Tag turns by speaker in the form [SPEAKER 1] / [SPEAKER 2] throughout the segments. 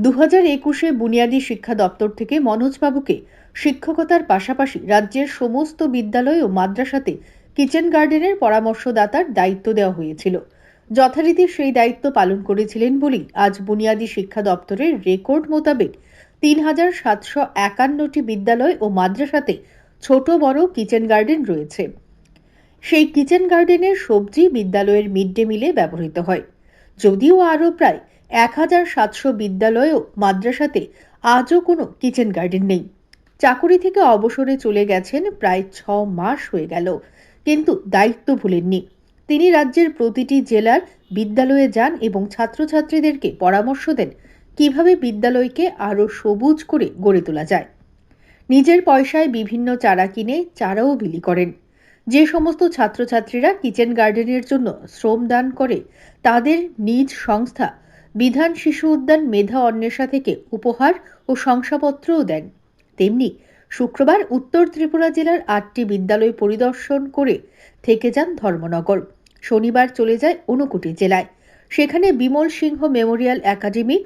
[SPEAKER 1] 2021-এ বুনিয়াদী শিক্ষা দপ্তর থেকে মনোজবাবুকে শিক্ষকতার পাশাপাশি রাজ্যের সমস্ত বিদ্যালয় ও মাদ্রাসাতে কিচেন গার্ডেনের পরামর্শদাতার দায়িত্ব দেওয়া হয়েছিল। যথারীতি সেই দায়িত্ব পালন করেছিলেন বলেই আজ বুনিয়াদী শিক্ষা দপ্তরের রেকর্ড মোতাবেক 3751টি বিদ্যালয় ও মাদ্রাসাতে ছোট বড় কিচেন গার্ডেন রয়েছে। সেই কিচেন গার্ডেনের সবজি বিদ্যালয়ের মিড ডে মিলে ব্যবহৃত হয়। যদিও আরও প্রায় 1700 বিদ্যালয় ও মাদ্রাসাতে আজও কোনো কিচেন গার্ডেন নেই। চাকুরি থেকে অবসরে চলে গেছেন প্রায় 6 মাস হয়ে গেল, কিন্তু দায়িত্ব ভুলেননি। তিনি রাজ্যের প্রতিটি জেলার বিদ্যালয়ে যান এবং ছাত্রছাত্রীদেরকে পরামর্শ দেন কিভাবে বিদ্যালয়কে আরও সবুজ করে গড়ে তোলা যায়। নিজের পয়সায় বিভিন্ন চারা কিনে চারাও বিলি করেন। যে সমস্ত ছাত্রছাত্রীরা কিচেন গার্ডেনের জন্য শ্রম দান করে তাদের নিজ সংস্থা বিধান শিশু উদ্যান মেধা অন্বেষা থেকে উপহার ও শংসাপত্রও দেন। তেমনি শুক্রবার উত্তর ত্রিপুরা জেলার 8টি বিদ্যালয় পরিদর্শন করে থেকে যান ধর্মনগর। শনিবার চলে যায় ঊনকোটি জেলায়। সেখানে বিমল সিংহ মেমোরিয়াল একাডেমি,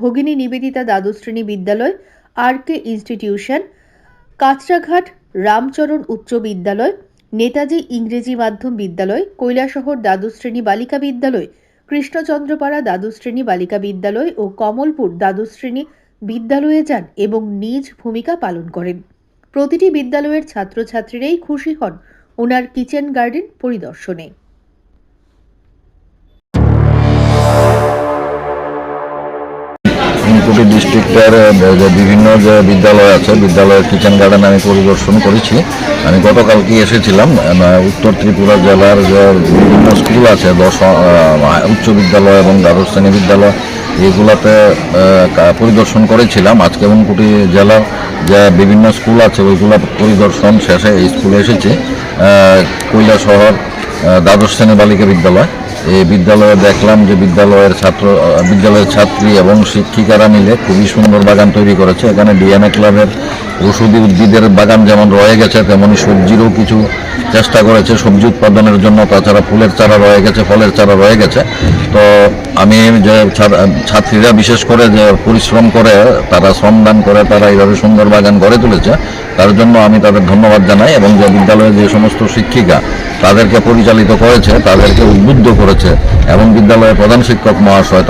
[SPEAKER 1] ভগিনী নিবেদিতা দ্বাদশ শ্রেণী বিদ্যালয়, RK ইনস্টিটিউশন, কাঁচরাঘাট রামচরণ উচ্চ বিদ্যালয়, নেতাজি ইংরেজি মাধ্যম বিদ্যালয়, কৈলাসহর দ্বাদশ শ্রেণী বালিকা বিদ্যালয়, কৃষ্ণচন্দ্রপাড়া দ্বাদশ শ্রেণী বালিকা বিদ্যালয় ও কমলপুর দ্বাদশ শ্রেণী বিদ্যালয়ে যান এবং নিজ ভূমিকা পালন করেন। প্রতিটি বিদ্যালয়ের ছাত্রছাত্রীরাই খুশি হন ওনার কিচেন গার্ডেন পরিদর্শনে।
[SPEAKER 2] ঊনকোটি ডিস্ট্রিক্টের যে বিভিন্ন যে বিদ্যালয় আছে, বিদ্যালয়ের কিচেন গার্ডেন আমি পরিদর্শন করেছি। আমি গতকালকে এসেছিলাম। উত্তর ত্রিপুরা জেলার যে বিভিন্ন স্কুল আছে, উচ্চ বিদ্যালয় এবং দ্বাদশ শ্রেণী বিদ্যালয়, এইগুলোতে পরিদর্শন করেছিলাম। আজকে ঊনকোটি জেলার যে বিভিন্ন স্কুল আছে ওইগুলো পরিদর্শন শেষে এই স্কুলে এসেছি। কৈলাসহর দ্বাদশ শ্রেণী বালিকা বিদ্যালয়, এই বিদ্যালয়ে দেখলাম যে বিদ্যালয়ের ছাত্রী এবং শিক্ষিকারা মিলে খুবই সুন্দর বাগান তৈরি করেছে। এখানে ডিএনএ ক্লাবের ঔষধি উদ্ভিদের বাগান যেমন রয়ে গেছে, তেমনি সবজিরও কিছু চেষ্টা করেছে সবজি উৎপাদনের জন্য। তাছাড়া ফুলের চারা রয়ে গেছে, ফলের চারা রয়ে গেছে। তো আমি যে ছাত্রীরা বিশেষ করে যে পরিশ্রম করে, তারা শ্রমদান করে, তারা এইভাবে সুন্দর বাগান গড়ে তুলেছে, তার জন্য আমি তাদের ধন্যবাদ জানাই। এবং যে বিদ্যালয়ের যে সমস্ত শিক্ষিকা তাদেরকে পরিচালিত করেছে, তাদেরকে উদ্বুদ্ধ করেছে, এবং বিদ্যালয়ের প্রধান শিক্ষক মহাশয়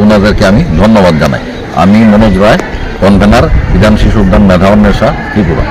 [SPEAKER 2] ওনাদেরকে আমি ধন্যবাদ জানাই। আমি মনোজ রায়, কনভেনার, বিধান শিশু উদ্যান মেধা অন্বেষা, ত্রিপুরা।